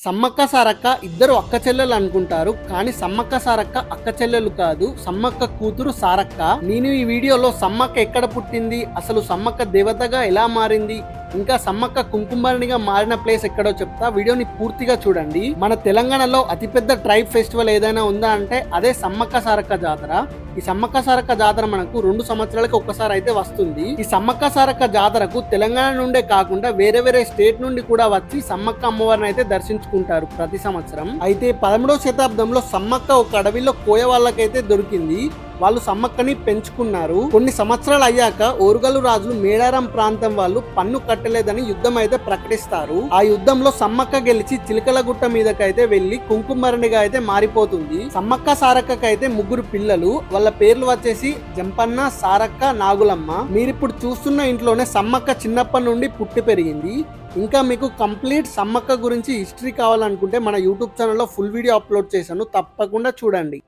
సమ్మక్క సారక్క ఇద్దరు అక్క చెల్లెలు అనుకుంటారు, కానీ సమ్మక్క సారక్క అక్క చెల్లెలు కాదు, సమ్మక్క కూతురు సారక్క. నేను ఈ వీడియోలో సమ్మక్క ఎక్కడ పుట్టింది, అసలు సమ్మక్క దేవతగా ఎలా మారింది, ఇంకా సమ్మక్క కుంకుమరణిగా మారిన ప్లేస్ ఎక్కడో చెప్తా. వీడియోని పూర్తిగా చూడండి. మన తెలంగాణలో అతిపెద్ద ట్రైబ్ ఫెస్టివల్ ఏదైనా ఉందా అంటే అదే సమ్మక్క సారక్క జాతర. ఈ సమ్మక్క సారక్క జాతర మనకు 2 సంవత్సరాలకు ఒక్కసారి అయితే వస్తుంది. ఈ సమ్మక్క సారక్క జాతరకు తెలంగాణ నుండే కాకుండా వేరే వేరే స్టేట్ నుండి కూడా వచ్చి సమ్మక్క అమ్మవారిని అయితే దర్శించుకుంటారు ప్రతి సంవత్సరం. అయితే 13వ శతాబ్దంలో సమ్మక్క ఒక అడవిలో కోయ వాళ్ళకైతే దొరికింది. వాళ్ళు సమ్మక్కని పెంచుకున్నారు. కొన్ని సంవత్సరాలు అయ్యాక ఓరుగల్లు రాజులు మేడారం ప్రాంతం వాళ్ళు పన్ను కట్టలేదని యుద్ధం అయితే ప్రకటిస్తారు. ఆ యుద్ధంలో సమ్మక్క గెలిచి చిలకల గుట్ట మీదకైతే వెళ్లి కుంకుమరణిగా అయితే మారిపోతుంది. సమ్మక్క సారక్కకైతే 3 పిల్లలు. వాళ్ళ పేర్లు వచ్చేసి జంపన్న, సారక్క, నాగులమ్మ. మీరిప్పుడు చూస్తున్న ఇంట్లోనే సమ్మక్క చిన్నప్పటి నుండి పుట్టి పెరిగింది. ఇంకా మీకు కంప్లీట్ సమ్మక్క గురించి హిస్టరీ కావాలనుకుంటే మన యూట్యూబ్ ఛానల్లో ఫుల్ వీడియో అప్లోడ్ చేశాను, తప్పకుండా చూడండి.